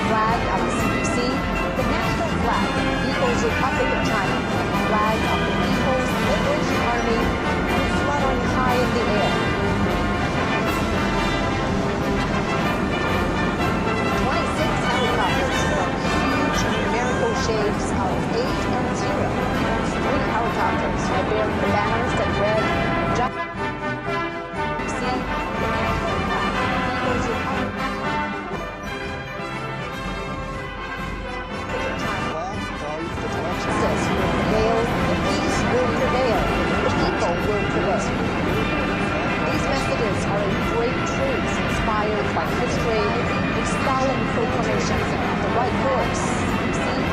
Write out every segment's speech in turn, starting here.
flag of the CPC, the national flag of the People's Republic of China, and the flag of the People's Liberation Army were fluttering high in the air. 26 helicopters from huge numerical shapes of 8 and 0. 3 helicopters were bearing the banners that read, These messages are in great truths inspired by history, with Stalin proclamations of the right course,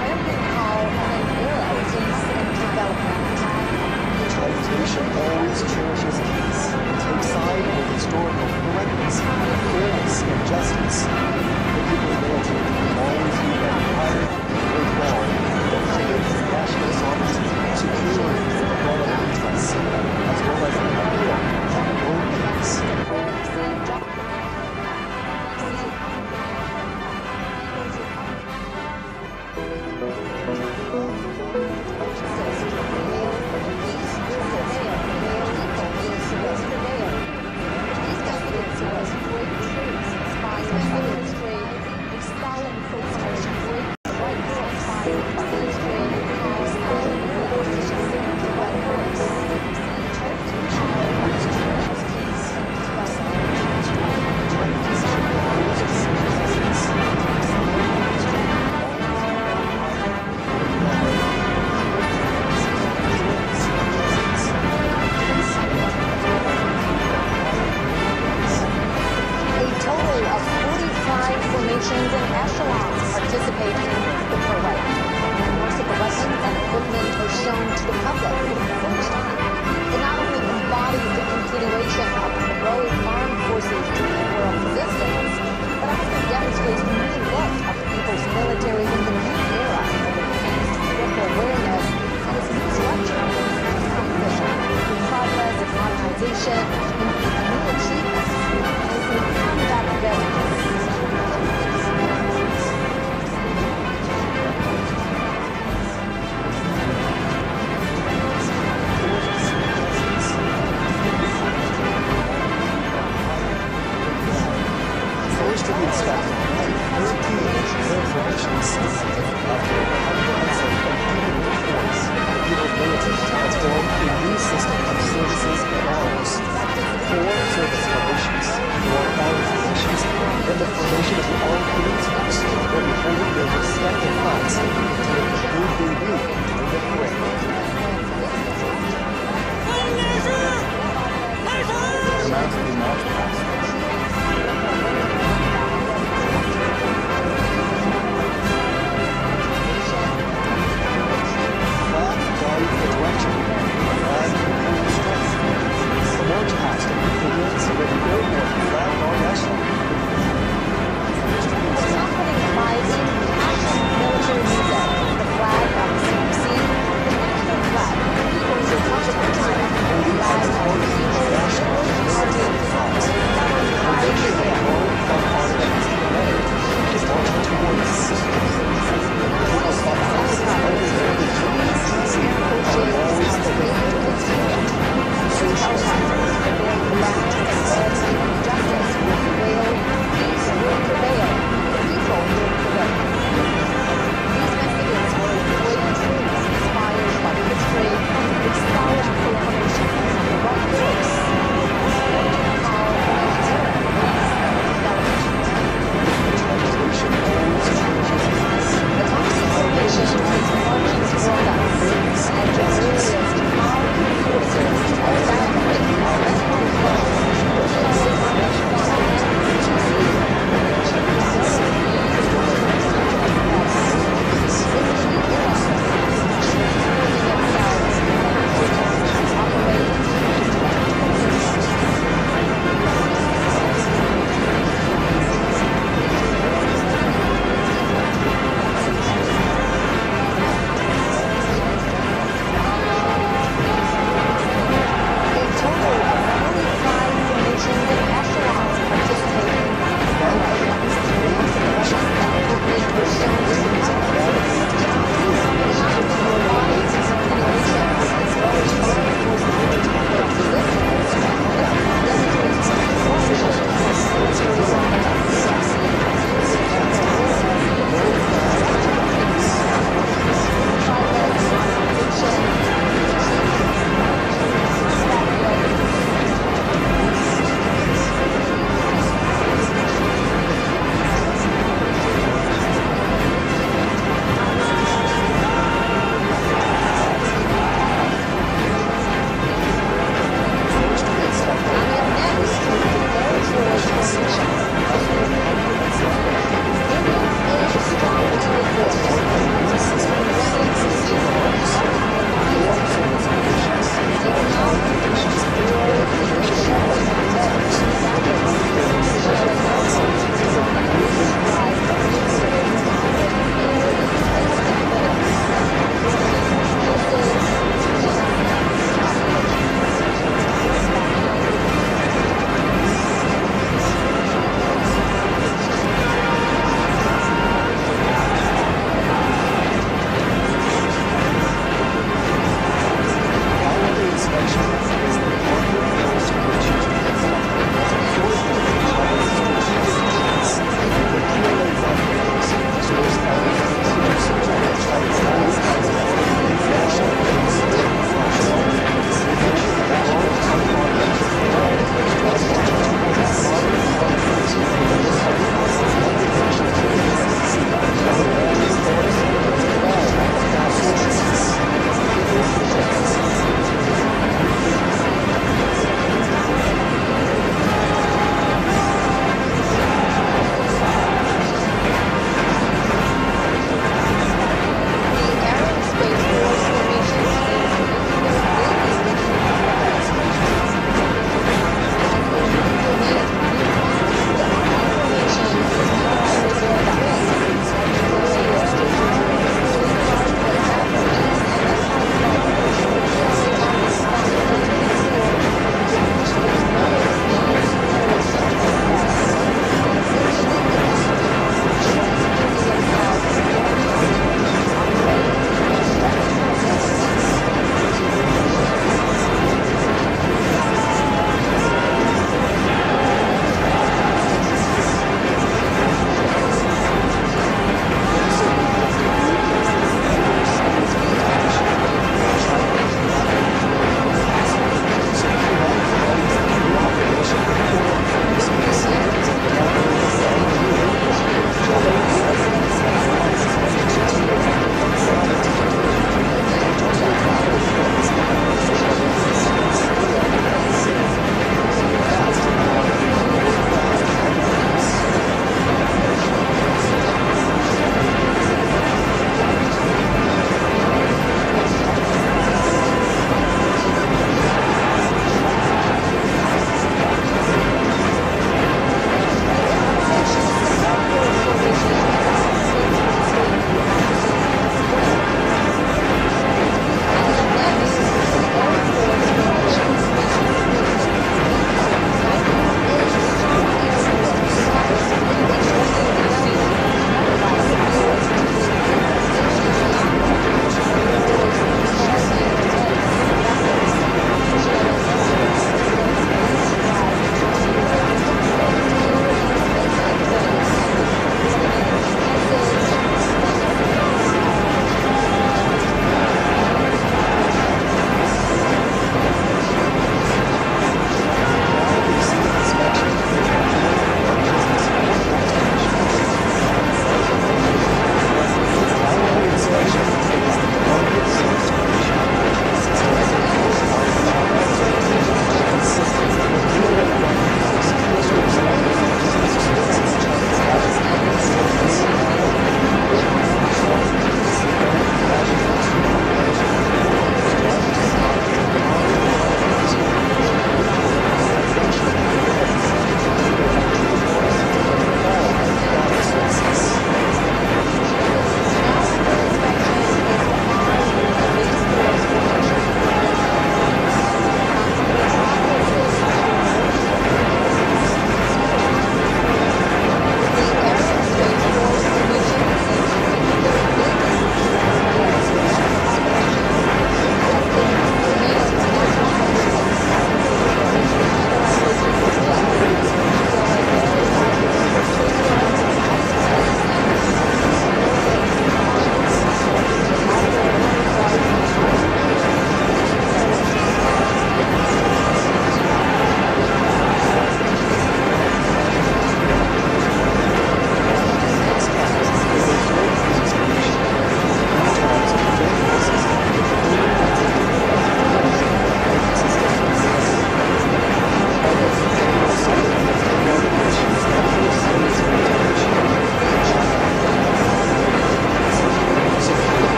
clarion call on an era of peace and development. The Chinese nation always cherishes peace and takes side with historical correctness, fairness, and justice. The people's military will always be at the heart of law, defending national sovereignty, security, and moral interests, as well as the idea of world peace. And echelons participate in the parade. Most of the weapons and equipment are shown to the public for the first time. They not only embody the continuation of the heroic armed forces during the war of resistance, but also demonstrates the new look of the people's military in the new era of enhanced critical awareness and its new structure, composition, through progress and modernization, and new achievements, and through combat readiness. Justice with the rail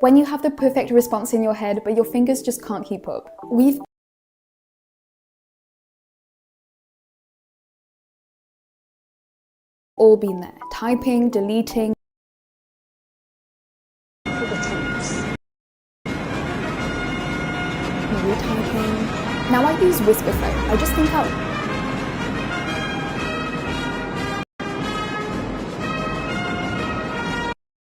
When you have the perfect response in your head, but your fingers just can't keep up. We've all been there. Typing, deleting, retyping. Now I use Whisperflow. I just think out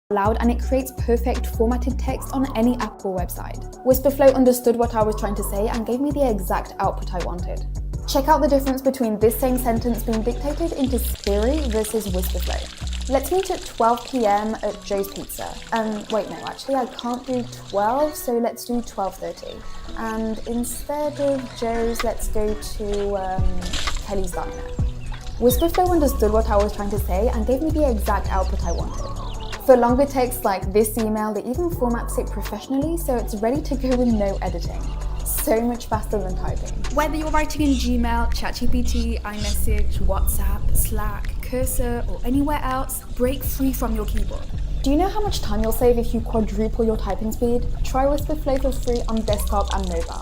loud and it creates perfect formatted text on any app or website. Whisperflow understood what I was trying to say and gave me the exact output I wanted. Check out the difference between this same sentence being dictated into Siri versus Whisperflow. Let's meet at 12 p.m. at Joe's Pizza. Wait, no, actually I can't do 12, so let's do 12:30. And instead of Joe's, let's go to Kelly's Diner. Whisperflow understood what I was trying to say and gave me the exact output I wanted. For longer texts like this email, they even formats it professionally, so it's ready to go with no editing. So much faster than typing. Whether you're writing in Gmail, ChatGPT, iMessage, WhatsApp, Slack, Cursor, or anywhere else, break free from your keyboard. Do you know how much time you'll save if you quadruple your typing speed? Try Whisperflow for free on desktop and mobile.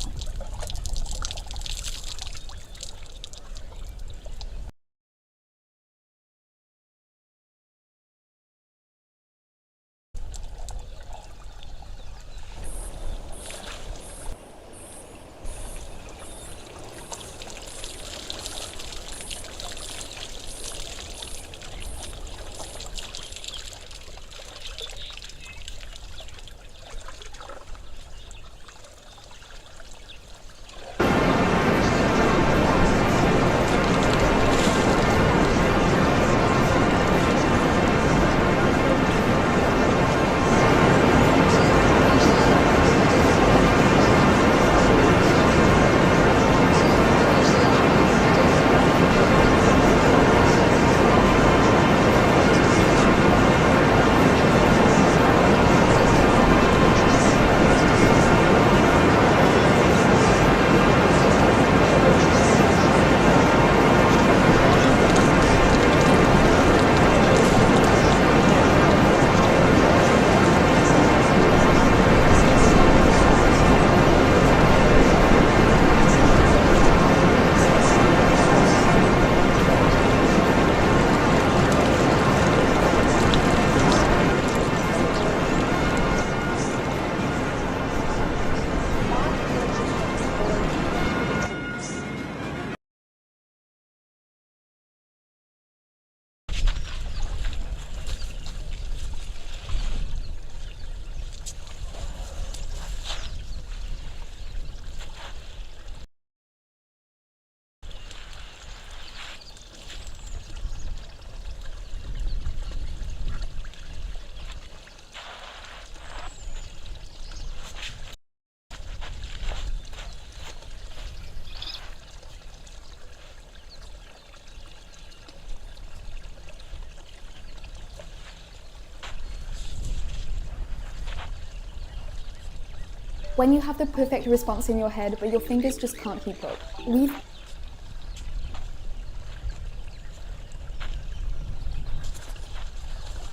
When you have the perfect response in your head, but your fingers just can't keep up. We've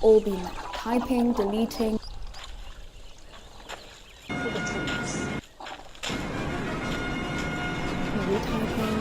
all been there. Typing, deleting, retyping.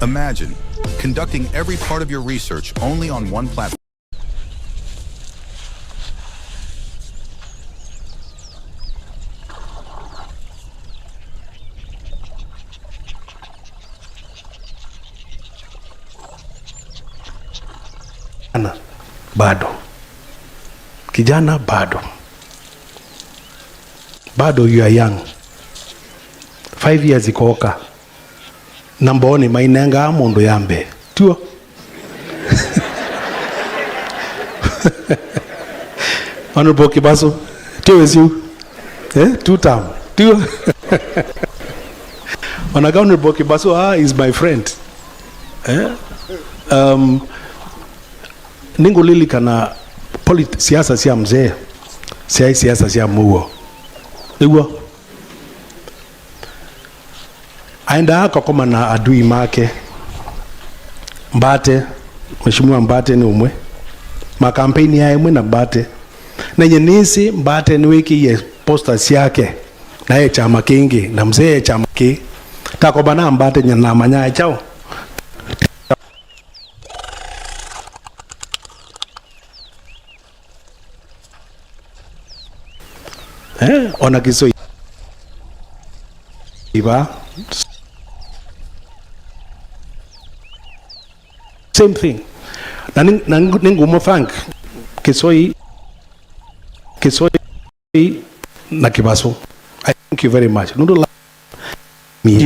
Imagine conducting every part of your research only on one platform. Kijana bado you are young. 5 years ikoka namboni mainenga mundu yambe tuo Honorable Kibaso, tuo is you 2 term tuo Honorable Kibaso is my friend ningo lili kana siasa sia mzee siasa sia muo niguo aenda akakoma na adui make Mbate. Mheshimiwa Mbate ni umwe makampeni ya imwe na Mbate na nyenisi Mbate ni wiki ye posters yake na ye chama kingi na mzee chama ki takoba na Mbate nyana manya chao ona kiso iba same thing na ningumo thank Kisoi na Kibaso. I thank you very much. Nundo me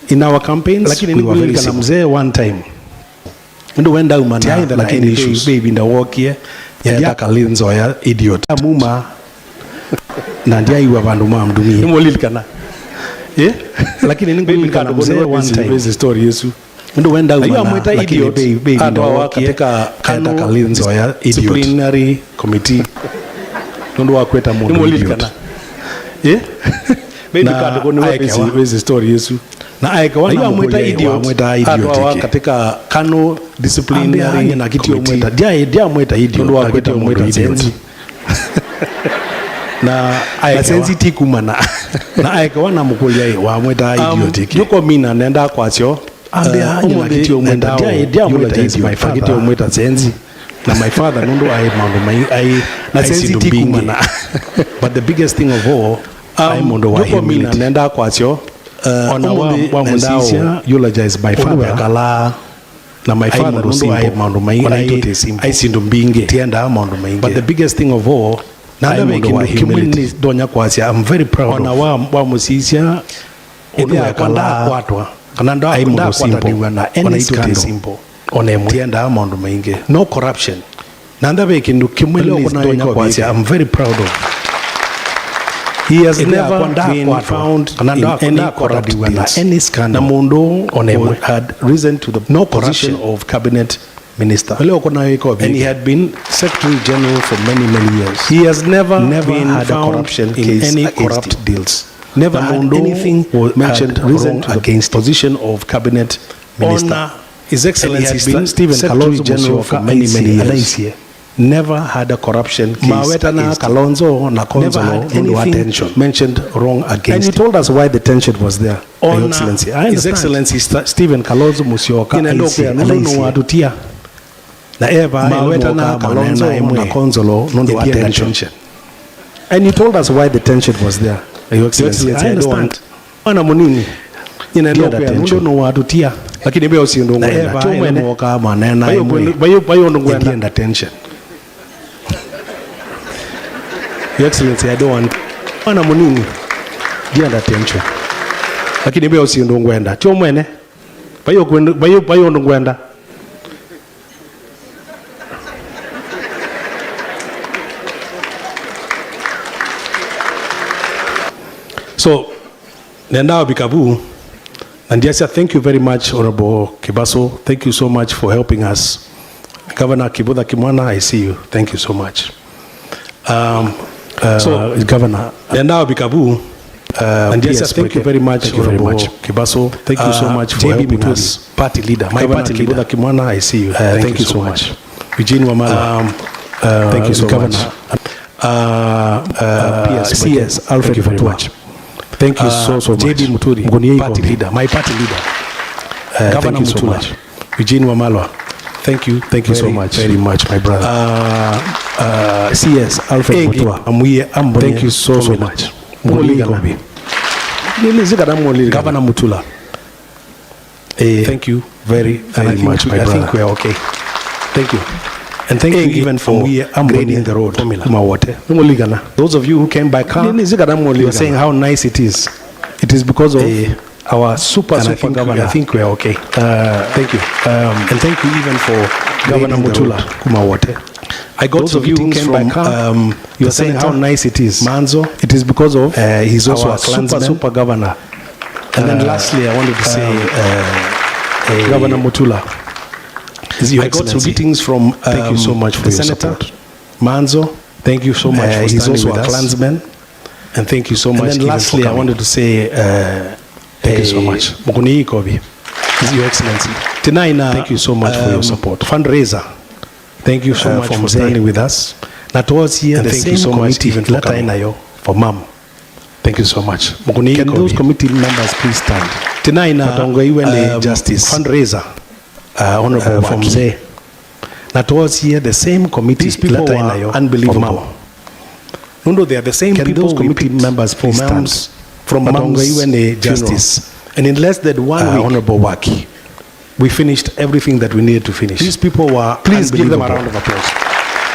in our campaigns, lakini we were very na mzee one time ndo wenda umana lakini issues baby nda walk here ya Kalonzo ya idiot muma na ndia iwa bandu mamdumie imolikana lakini ningulikana mzee one time is story yesu ndo wenda umana lakini baby nda walk katika Kalonzo ya disciplinary committee ndo wakweta mundu imolikana baby kado koni wezi story yesu na aika wana mweta idiot katika Kano disciplinary na kitio mweta dia mweta idiot ndo wakweta mweta zenzi na aika sensitive kumana na aika wana mukulia wa mweta idiot yuko mina nenda kwacho ambia na kitio mweta dia mweta idiot kitio mweta zenzi na my father ndo na sensitive kumana but the biggest thing of all mondo wa humility nenda kwacho ona wa musisia eulogize by father kala na my father ndo I sindu mbinge tienda mondo mainge but the biggest thing of all na mondo wa humility donya kwasia I'm very proud ona wa musisia ndo kala kwatwa kana ndo mondo simple na any scandal ona tienda mondo mainge no corruption nanda be kindu kimwele donya kwasia I'm very proud of. He has never been found in any corrupt deals. Any scandal. Namundo had risen to the position of cabinet minister. And he had been Secretary General for many, many years. He has never been had a corruption in any corrupt deals. Never had anything mentioned risen to the position of cabinet minister. His Excellency Stephen Kalonzo Munyao for many, many years. Never had a corruption case against Kalonzo na Konzollo Munyao mentioned wrong against him. And you told us why the tension was there, Your Excellency. His Excellency Stephen Kalonzo Munyao atutia na eva na Kalonzo na Konzollo ndo attention. And you told us why the tension was there, Your Excellency. I understand. Wana munini ndo atutia lakini beo si ndo ngwenda chomene moka manena bayo ndo ngwenda tension. Your Excellency, I don't want wana munini dia attention lakini beo si ndo ngwenda chomene bayo ndo ngwenda. So nenda bikabu and yes, thank you very much, Honorable Kibaso. Thank you so much for helping us. Governor Kibudha Kimwana, I see you. Thank you so much. So, Governor, and now Bikabu, and yes, thank you very much, Honorable Kibaso. Thank you so much for helping us. Party leader, my Governor party leader, Kimwana, I see you. Thank you so much. Eugene Wamala, thank you so much. PS Alfred, thank you very much. Thank you so much. JD Muturi, party leader, my party leader. Governor Mutula, so much. Eugene Wamalwa, thank you so much, very much, my brother. CS Alfred Mutua, thank you so much. Governor Mutula, thank you very much, my brother. I think we are okay. Thank you. And thank you even for grading the road. Those of you who came by car, you are saying how nice it is. It is because of our super governor. I think we are okay. Thank you. And thank you even for Governor Mutula. I got those of you who came by car, you are saying how nice it is. Manzo, it is because of he's also a super governor. And then lastly, I wanted to say Governor Mutula. I got some greetings from thank you so much for the Senator support. Manzo, thank you so much for he's also with a clansman, and thank you so much. And then lastly, I wanted to say thank you so much. Makueni Kobi, Your Excellency. Tinaina, thank you so much for your support. Fundraiser, thank you so much for standing with us. Natowards here, and thank you so much even for Mom. Thank you so much. Makueni Can those committee members please stand? Tinaina, Justice Fundraiser. Honorable from Zay. That was here the same committee. These people are unbelievable. No, they are the same Can people. Those committee members from Makueni Justice. And in less than 1 week, Honorable Waki, we finished everything that we needed to finish. These people were please give them a round of applause.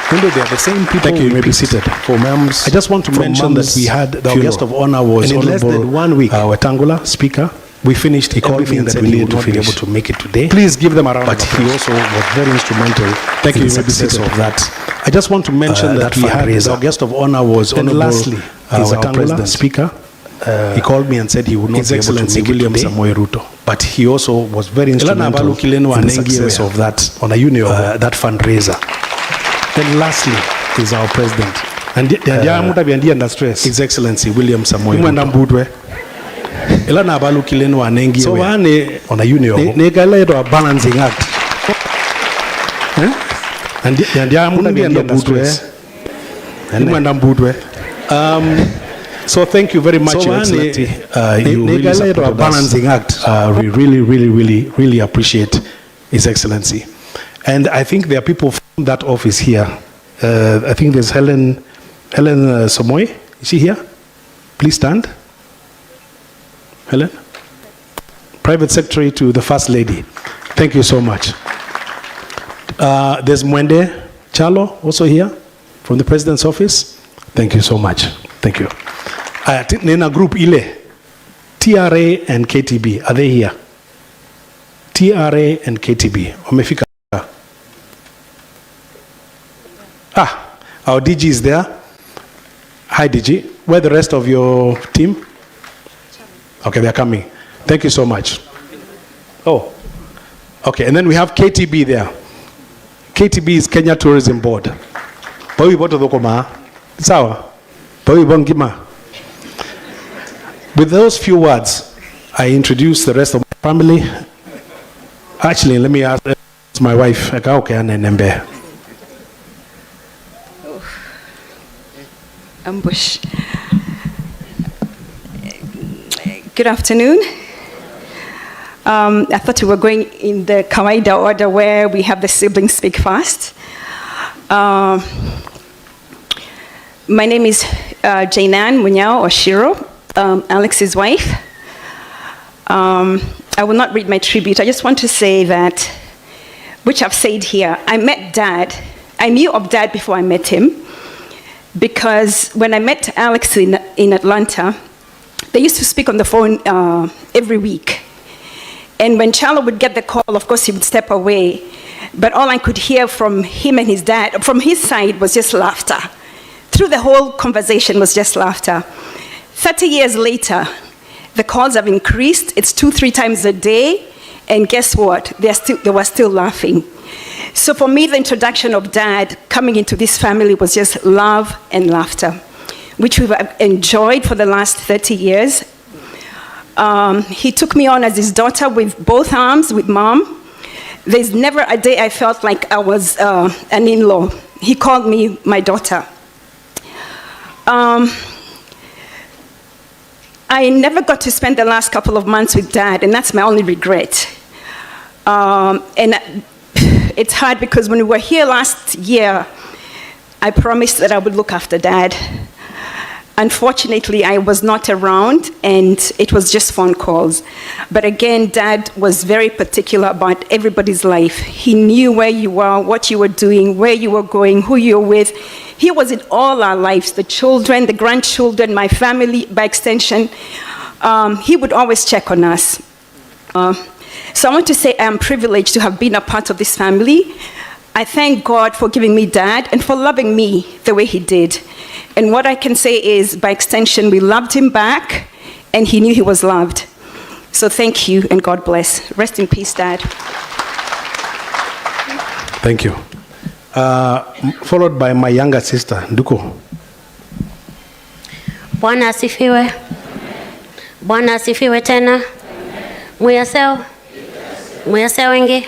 They are the same people. Thank you. You may be seated. For Mams, I just want to mention that we had the guest of honor was and in less than 1 week. Our Tangula Speaker. We finished everything that we needed to finish. Be able to make it today. Please give them a round. But he also was very instrumental. Thank you. Success of that. I just want to mention that we had our guest of honor was and lastly our President Speaker. He called me and said he would not be able to make William it today. Ruto. But he also was very instrumental in the success of that on a that fundraiser. Then lastly is our president and His Excellency William Samoei Ruto. So on a union balancing act. So thank you very much, Your Excellency. You really supported balancing act. We really appreciate His Excellency. And I think there are people from that office here. I think there's Helen Samoei. Is she here? Please stand. Helen? Private Secretary to the First Lady. Thank you so much. There's Mwende Chalo also here from the President's office. Thank you so much. Thank you. Nena group ile, TRA and KTB, are they here? TRA and KTB. Wamefika. Our DG is there. Hi DG. Where the rest of your team? Okay, they're coming. Thank you so much. Oh, okay. And then we have KTB there. KTB is Kenya Tourism Board. Pawi boto dokoma. Sawa. Pawi bongima. With those few words, I introduce the rest of my family. Actually, let me ask my wife. Ambush. Good afternoon. I thought we were going in the Kawaida order where we have the siblings speak first. My name is Jainan Munyao, or Shiro, Alex's wife. I will not read my tribute. I just want to say that, which I've said here, I met Dad. I knew of Dad before I met him, because when I met Alex in Atlanta, they used to speak on the phone every week. And when Charlo would get the call, of course, he would step away. But all I could hear from him and his dad, from his side, was just laughter. Through the whole conversation was just laughter. 30 years later, the calls have increased. It's 2-3 times a day. And guess what? They were still laughing. So for me, the introduction of Dad coming into this family was just love and laughter, which we've enjoyed for the last 30 years. He took me on as his daughter with both arms, with Mom. There's never a day I felt like I was an in-law. He called me my daughter. I never got to spend the last couple of months with Dad, and that's my only regret. And it's hard because when we were here last year, I promised that I would look after Dad. Unfortunately, I was not around, and it was just phone calls. But again, Dad was very particular about everybody's life. He knew where you were, what you were doing, where you were going, who you were with. He was in all our lives, the children, the grandchildren, my family, by extension. He would always check on us. So I want to say I am privileged to have been a part of this family. I thank God for giving me Dad and for loving me the way he did. And what I can say is, by extension, we loved him back, and he knew he was loved. So thank you, and God bless. Rest in peace, Dad. Thank you. Followed by my younger sister, Nduko. Bwana asifiwe. Bwana asifiwe tena. Muyaseo. Muyaseo wengi.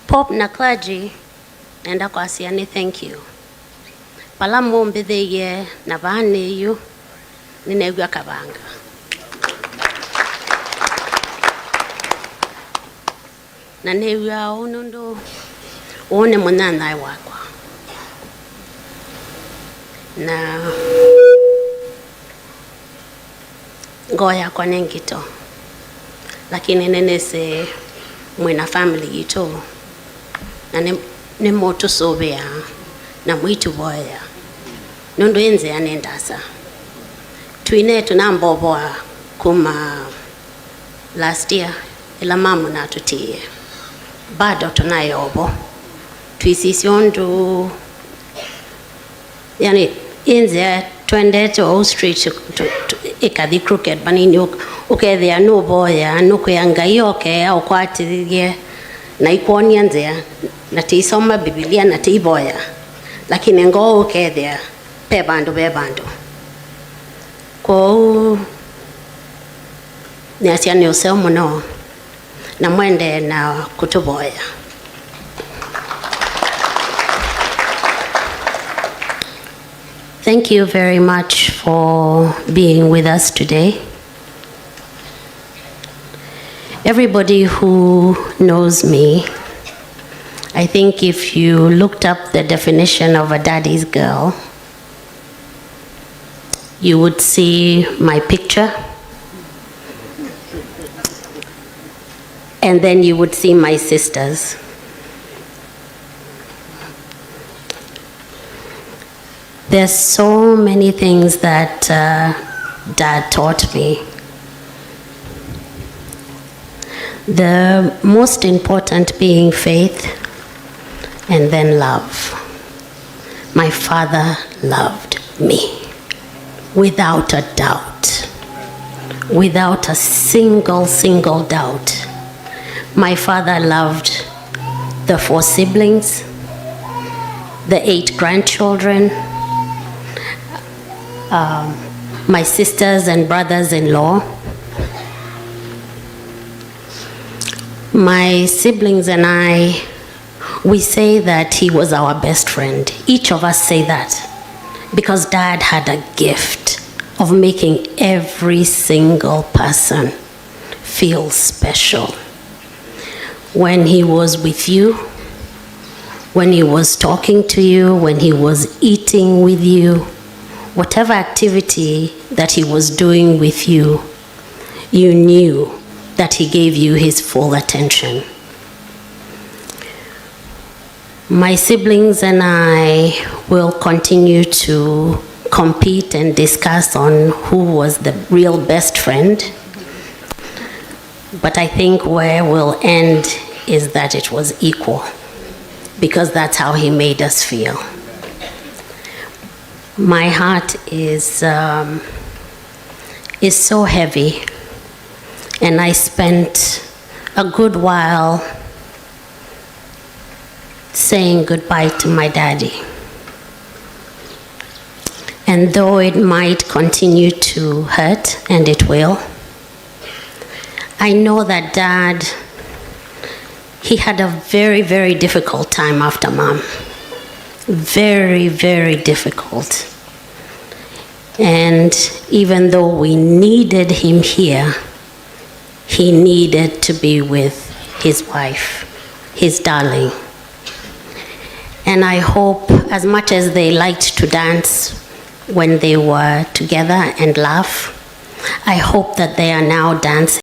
Pope na clergy, enda kwa asiani, thank you. Pala mombe theye na vane yu, ninegwa kabanga. Na negwa onondo, one mwanana wakwa. Na goya kwa nengito. Lakini nene se mwena family ito. Na ne moto sobea na mwitu boya nondo enze anendasa tuine tunamboboa kuma last year ila mamu na tutie bado tunayobo tuisisiondu yani enze twende to Old Street ikadi crooked banini ukethia no boya no kuyangayoke au kwatirie na ikonia nzea na tisoma Biblia na tiboya lakini ngo ukethia pe bandu ko ni asiani useo muno na mwende na kutuboya. Thank you very much for being with us today. Everybody who knows me, I think if you looked up the definition of a daddy's girl, you would see my picture, and then you would see my sisters. There's so many things that Dad taught me. The most important being faith and then love. My father loved me without a doubt, without a single doubt. My father loved the 4 siblings, the 8 grandchildren, my sisters and brothers-in-law. My siblings and I, we say that he was our best friend. Each of us say that because Dad had a gift of making every single person feel special. When he was with you, when he was talking to you, when he was eating with you, whatever activity that he was doing with you, you knew that he gave you his full attention. My siblings and I will continue to compete and discuss on who was the real best friend. But I think where we'll end is that it was equal, because that's how he made us feel. My heart is so heavy, and I spent a good while saying goodbye to my daddy. And though it might continue to hurt, and it will, I know that Dad, he had a very, very difficult time after Mom. very, very difficult. And even though we needed him here, he needed to be with his wife, his darling. And I hope, as much as they liked to dance when they were together and laugh, I hope that they are now dancing